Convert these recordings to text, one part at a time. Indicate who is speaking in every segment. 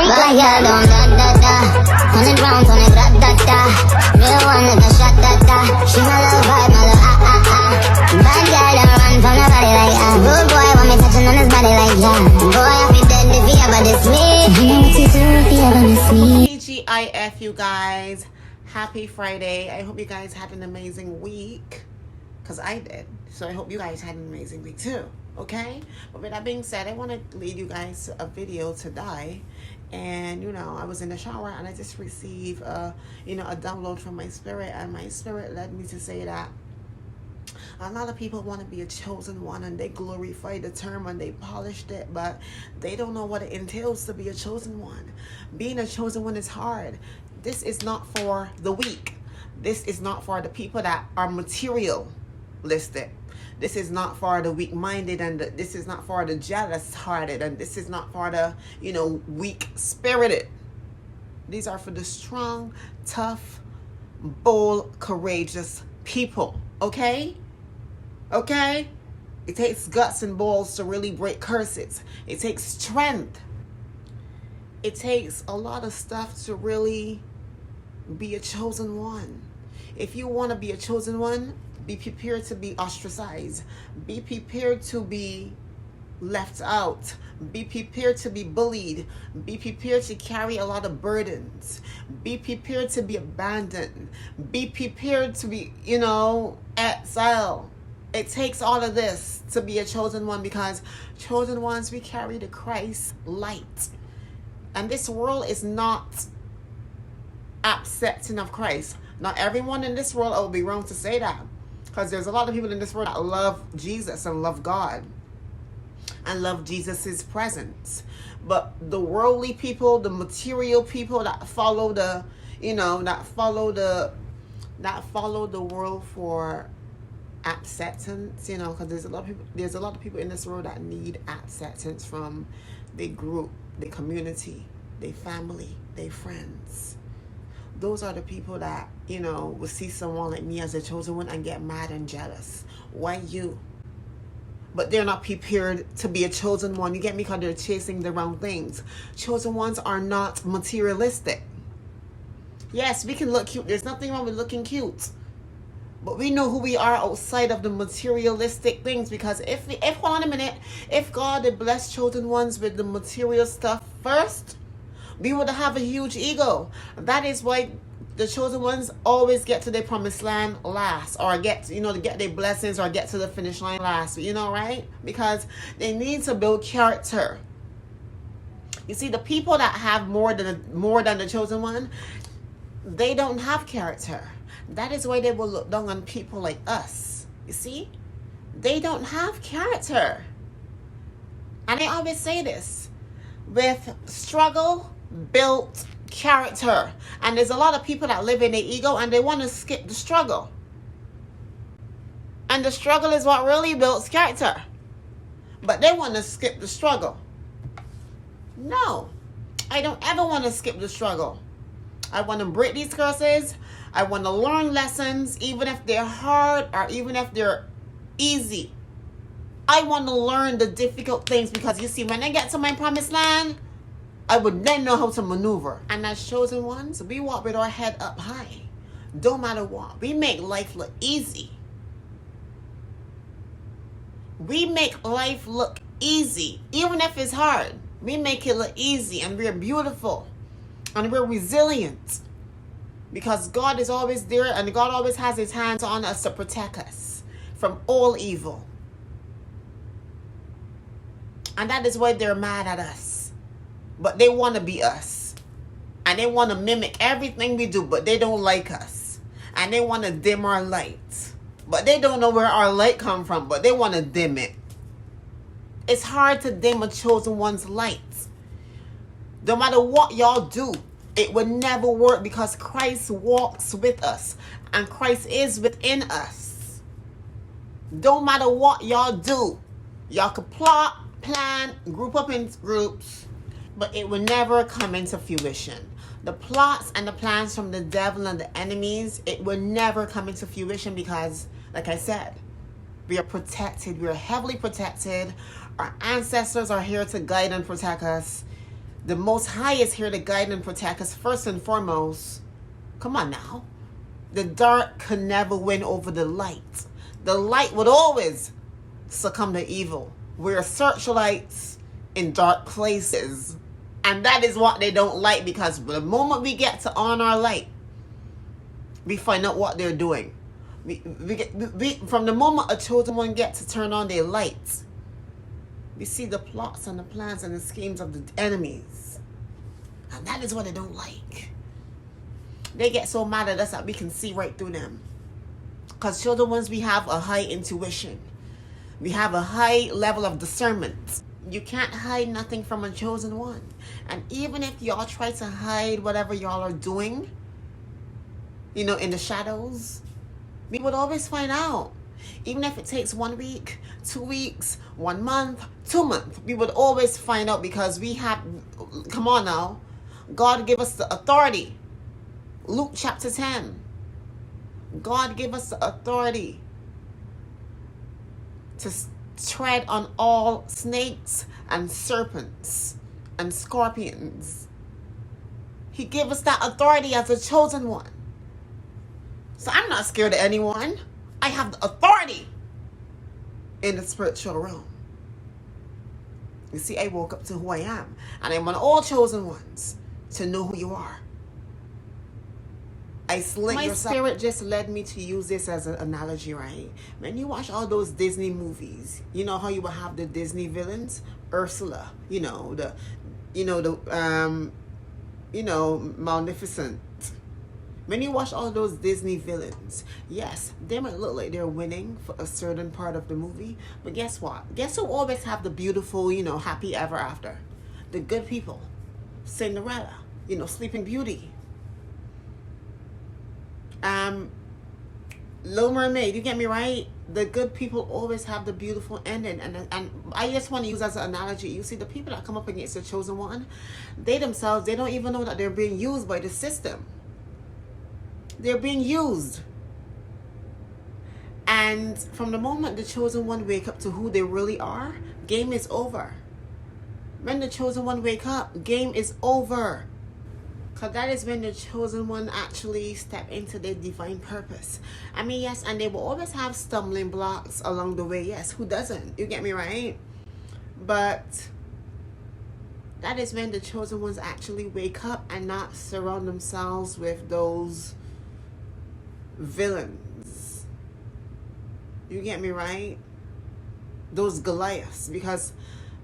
Speaker 1: Boy, girl, don't da-da-da. 100 rounds on it, da-da-da. Real one with a shot, da-da. She my little vibe, my little ah-ah-ah. Bad girl, don't run from the body like ah. Good boy, want me touching on his body like yeah. Boy, I be dead if he ever diss me. You know what to do if he ever miss me.
Speaker 2: TGIF, you guys. Happy Friday. I hope you guys had an amazing week. Because I did. So I hope you guys had an amazing week too. Okay? But with that being said, I want to lead you guys to a video today. And, you know, I was in the shower and I just received, a download from my spirit. And my spirit led me to say that a lot of people want to be a chosen one and they glorify the term and they polished it, but they don't know what it entails to be a chosen one. Being a chosen one is hard. This is not for the weak. This is not for the people that are materialistic. This is not for the weak-minded, and this is not for the jealous-hearted, and this is not for the, weak-spirited. These are for the strong, tough, bold, courageous people. Okay? Okay? It takes guts and balls to really break curses. It takes strength. It takes a lot of stuff to really be a chosen one. If you want to be a chosen one, be prepared to be ostracized. Be prepared to be left out. Be prepared to be bullied. Be prepared to carry a lot of burdens. Be prepared to be abandoned. Be prepared to be, exiled. It takes all of this to be a chosen one, because chosen ones, we carry the Christ light. And this world is not accepting of Christ. Not everyone in this world, I would be wrong to say that, because there's a lot of people in this world that love Jesus and love God and love Jesus's presence. But the worldly people, the material people that follow the, that follow the world for acceptance, because there's a lot of people in this world that need acceptance from their group, their community, their family, their friends. Those are the people that, will see someone like me as a chosen one and get mad and jealous. Why you? But they're not prepared to be a chosen one. You get me? Because they're chasing the wrong things. Chosen ones are not materialistic. Yes, we can look cute. There's nothing wrong with looking cute. But we know who we are outside of the materialistic things. Because if God had blessed chosen ones with the material stuff first, we would have a huge ego. That is why the chosen ones always get to their promised land last, or get to get their blessings, or get to the finish line last. Right? Because they need to build character. You see, the people that have more than the chosen one, they don't have character. That is why they will look down on people like us. You see, they don't have character. And I always say this: with struggle built character. And there's a lot of people that live in their ego and they want to skip the struggle. And the struggle is what really builds character. But they want to skip the struggle. No, I don't ever want to skip the struggle. I want to break these curses. I want to learn lessons, even if they're hard or even if they're easy. I want to learn the difficult things, because you see, when I get to my promised land, I would then know how to maneuver. And as chosen ones, we walk with our head up high. Don't matter what. We make life look easy. We make life look easy. Even if it's hard, we make it look easy. And we're beautiful. And we're resilient. Because God is always there, and God always has his hands on us to protect us from all evil. And that is why they're mad at us. But they want to be us. And they want to mimic everything we do, but they don't like us. And they want to dim our light. But they don't know where our light come from, but they want to dim it. It's hard to dim a chosen one's light. No matter what y'all do, it would never work, because Christ walks with us. And Christ is within us. Don't matter what y'all do. Y'all could plot, plan, group up in groups, but it will never come into fruition. The plots and the plans from the devil and the enemies, it will never come into fruition, because, like I said, we are protected. We are heavily protected. Our ancestors are here to guide and protect us. The Most High is here to guide and protect us first and foremost. Come on now. The dark can never win over the light. The light would always succumb to evil. We're searchlights in dark places. And that is what they don't like, because the moment we get to on our light, we find out what they're doing. From the moment a chosen one gets to turn on their lights, we see the plots and the plans and the schemes of the enemies. And that is what they don't like. They get so mad at us that we can see right through them. Because chosen ones, we have a high intuition. We have a high level of discernment. You can't hide nothing from a chosen one. And even if y'all try to hide whatever y'all are doing, you know, in the shadows, we would always find out. Even if it takes 1 week, 2 weeks, 1 month, 2 months, we would always find out, because we have, come on now, God gave us the authority. Luke chapter 10. God gave us the authority to tread on all snakes and serpents and scorpions. He gave us that authority as a chosen one. So I'm not scared of anyone. I have the authority in the spiritual realm. You see, I woke up to who I am. And I want all chosen ones to know who you are. Isolate yourself. My spirit just led me to use this as an analogy, right? When you watch all those Disney movies, you know how you will have the Disney villains? Ursula, Magnificent. When you watch all those Disney villains, yes, they might look like they're winning for a certain part of the movie, but guess what? Guess who always have the beautiful, happy ever after? The good people. Cinderella, Sleeping Beauty. Little Mermaid, you get me right? The good people always have the beautiful ending. And I just want to use as an analogy. You see, the people that come up against the chosen one, they themselves, they don't even know that they're being used by the system. They're being used. And from the moment the chosen one wake up to who they really are, game is over. When the chosen one wake up, game is over. Because that is when the chosen one actually step into their divine purpose. I mean, yes, and they will always have stumbling blocks along the way. Yes, who doesn't? You get me right? But that is when the chosen ones actually wake up and not surround themselves with those villains. You get me right? Those Goliaths. Because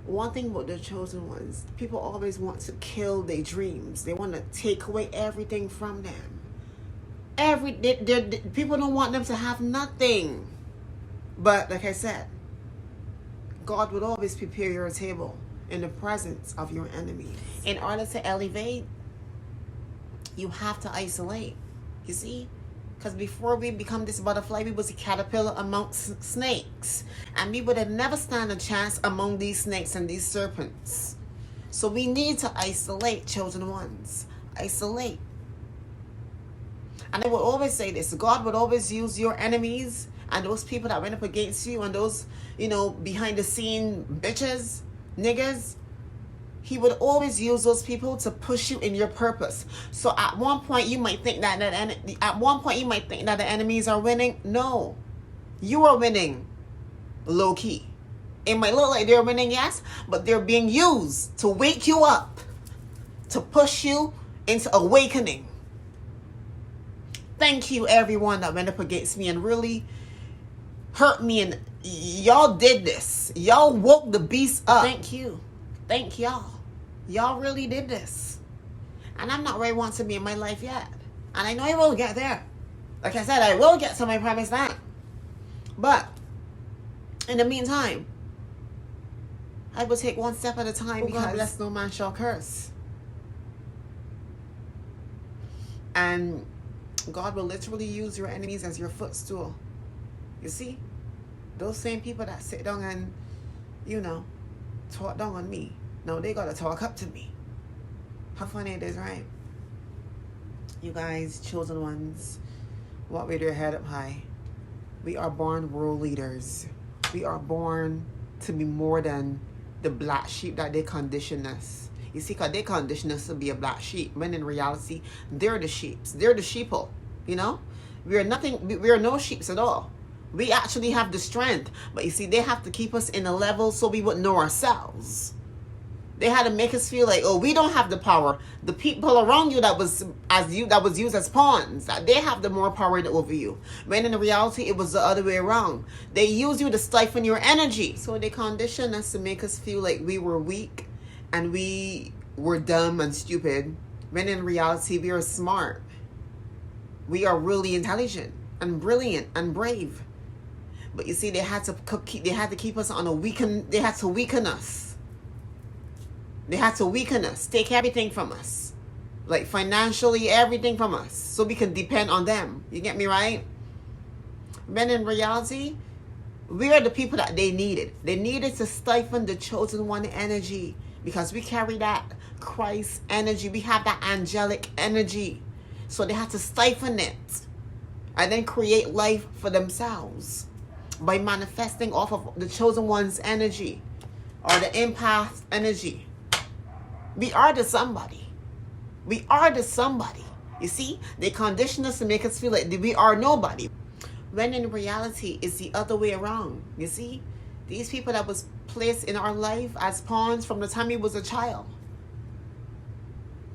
Speaker 2: one thing about the chosen ones, people always want to kill their dreams. They want to take away everything from them. People don't want them to have nothing. But like I said, God would always prepare your table in the presence of your enemies. In order to elevate, you have to isolate. You see? Because before we become this butterfly, we was a caterpillar amongst snakes. And we would have never stand a chance among these snakes and these serpents. So we need to isolate, chosen ones. Isolate. And I would always say this. God would always use your enemies and those people that went up against you and those, behind the scene bitches, niggas. He would always use those people to push you in your purpose. So at one point you might think that the enemies are winning. No, you are winning, low key. It might look like they're winning, yes, but they're being used to wake you up, to push you into awakening. Thank you, everyone that went up against me and really hurt me, and y'all did this. Y'all woke the beast up. Thank you. Thank y'all. Y'all really did this. And I'm not where I want to be in my life yet. And I know I will get there. Like I said, I will get to my promised land. But in the meantime, I will take one step at a time, because God bless, no man shall curse. And God will literally use your enemies as your footstool. You see? Those same people that sit down and, talk down on me. No, they gotta talk up to me. How funny it is, right? You guys, chosen ones, walk with your head up high. We are born world leaders. We are born to be more than the black sheep that they condition us. You see, because they condition us to be a black sheep, when in reality, they're the sheeps. They're the sheeple, you know? We are nothing, we are no sheeps at all. We actually have the strength. But you see, they have to keep us in a level so we would know ourselves. They had to make us feel like, oh, we don't have the power. The people around you that was used as pawns, that they have the more power over you. When in reality, it was the other way around. They use you to stifle your energy. So they condition us to make us feel like we were weak and we were dumb and stupid. When in reality, we are smart. We are really intelligent and brilliant and brave. But you see, they had to keep us on a weaken. They had to weaken us. They had to weaken us, take everything from us, like financially, everything from us, so we can depend on them. You get me right? When in reality, we are the people that they needed. They needed to stifle the chosen one energy, because we carry that Christ energy. We have that angelic energy. So they had to stifle it and then create life for themselves by manifesting off of the chosen one's energy or the empath energy. We are the somebody. We are the somebody. You see, they condition us to make us feel like we are nobody. When in reality, it's the other way around. You see, these people that was placed in our life as pawns from the time we was a child,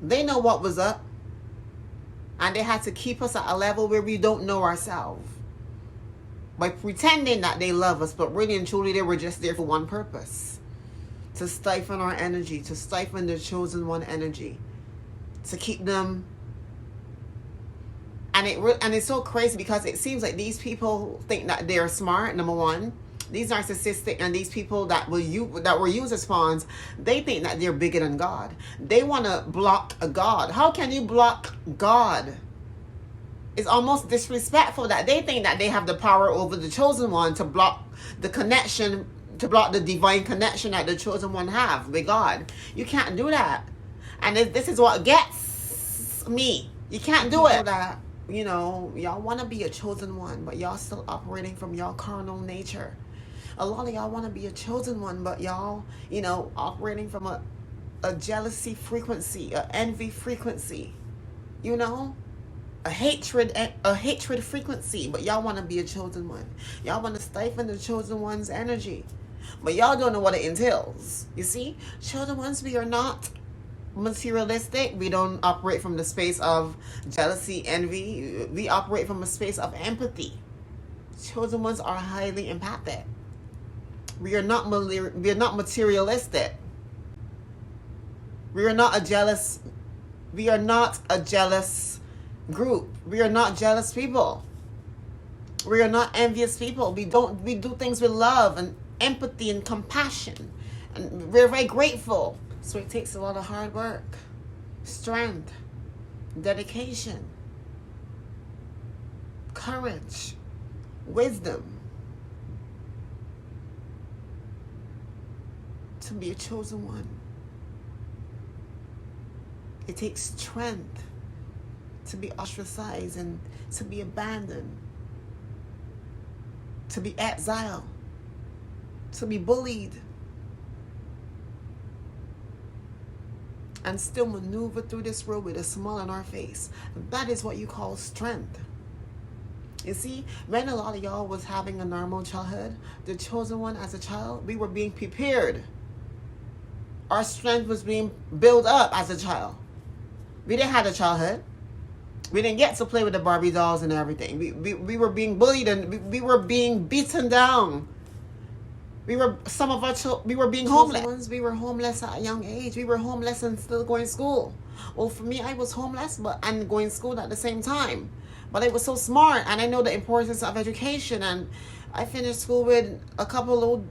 Speaker 2: they know what was up. And they had to keep us at a level where we don't know ourselves. By pretending that they love us, but really and truly they were just there for one purpose. To stifle our energy, to stifle the chosen one energy, to keep them. And it's so crazy, because it seems like these people think that they're smart. Number one, these narcissistic and these people that were used as pawns, they think that they're bigger than God. They want to block a God. How can you block God? It's almost disrespectful that they think that they have the power over the chosen one to block the connection, to block the divine connection that the chosen one have with God. You can't do that. And this is what gets me. You can't do it. That, you know, y'all want to be a chosen one, but y'all still operating from your carnal nature. A lot of y'all want to be a chosen one, but y'all, you know, operating from a jealousy frequency, a envy frequency, you know, a hatred frequency, but y'all want to be a chosen one. Y'all want to stifle the chosen one's energy. But y'all don't know what it entails. You see, chosen ones, we are not materialistic. We don't operate from the space of jealousy, envy. We operate from a space of empathy. Chosen ones are highly empathic. We are not materialistic. We are not a jealous group. We are not jealous people. We are not envious people. We do things with love and empathy and compassion, and we're very grateful. So it takes a lot of hard work, strength, dedication, courage, wisdom to be a chosen one. It takes strength to be ostracized and to be abandoned, to be exiled, to be bullied, and still maneuver through this world with a smile on our face. That is what you call strength. You see, when a lot of y'all was having a normal childhood, the chosen one as a child, we were being prepared. Our strength was being built up as a child. We didn't have a childhood. We didn't get to play with the Barbie dolls and everything. We were being bullied and we were being beaten down. We were being homeless. We were homeless at a young age. We were homeless and still going to school. Well, for me, I was homeless and going to school at the same time. But I was so smart, and I know the importance of education, and I finished school with a couple of,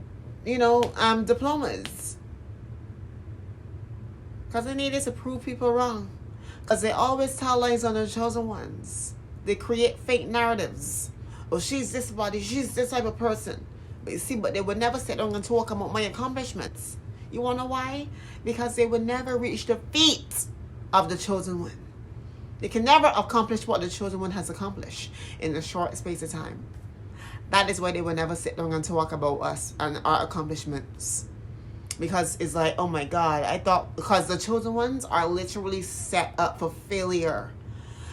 Speaker 2: diplomas. Because I needed to prove people wrong. Because they always tell lies on the chosen ones. They create fake narratives. Oh, she's this body, she's this type of person. But you see, but they would never sit down and talk about my accomplishments. You want to know why? Because they would never reach the feet of the chosen one. They can never accomplish what the chosen one has accomplished in a short space of time. That is why they will never sit down and talk about us and our accomplishments. Because it's like, oh my God, I thought, because the chosen ones are literally set up for failure.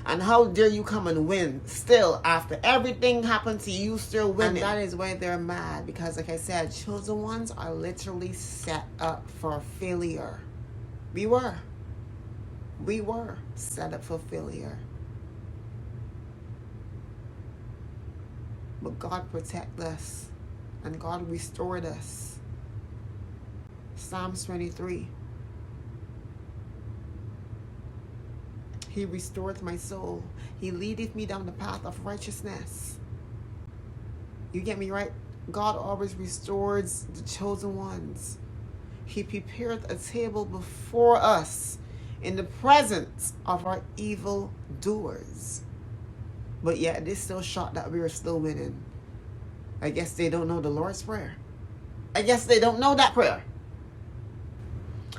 Speaker 2: And how dare you come and win still after everything happened to you, still winning. And that is why they're mad, because like I said, chosen ones are literally set up for failure. We were set up for failure. But God protected us and God restored us. Psalms 23. He restoreth my soul. He leadeth me down the path of righteousness. You get me right? God always restores the chosen ones. He prepareth a table before us in the presence of our evil doers. But yet they're still shocked that we are still winning. I guess they don't know the Lord's Prayer. I guess they don't know that prayer.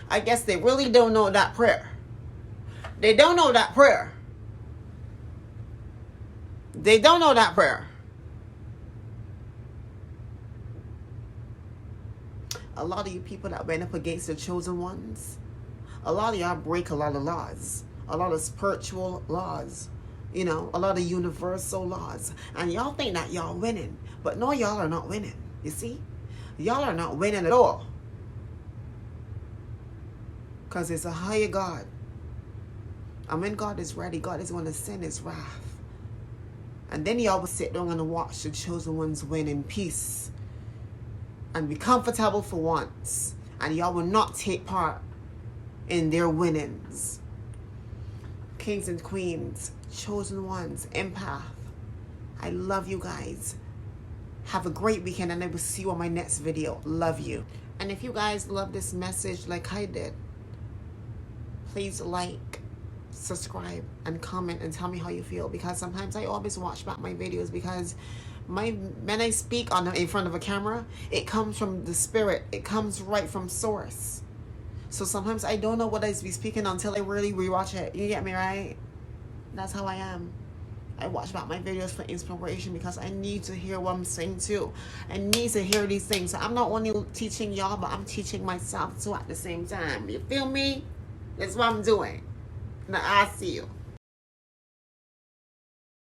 Speaker 2: I guess they really don't know that prayer. They don't know that prayer. They don't know that prayer. A lot of you people that went up against the chosen ones, a lot of y'all break a lot of laws, a lot of spiritual laws, you know, a lot of universal laws. And y'all think that y'all winning. But no, y'all are not winning. You see? Y'all are not winning at all. Because it's a higher God. And when God is ready, God is going to send his wrath. And then y'all will sit down and watch the chosen ones win in peace. And be comfortable for once. And y'all will not take part in their winnings. Kings and queens, chosen ones, empath. I love you guys. Have a great weekend and I will see you on my next video. Love you. And if you guys love this message like I did, please like, subscribe, and comment and tell me how you feel. Because sometimes I always watch back my videos, because when I speak in front of a camera, it comes from the spirit. It comes right from source. So sometimes I don't know what I be speaking until I really rewatch it. You get me, right? That's how I am. I watch back my videos for inspiration, because I need to hear what I'm saying too. I need to hear these things. So I'm not only teaching y'all, but I'm teaching myself too at the same time. You feel me? That's what I'm doing. Now I see you.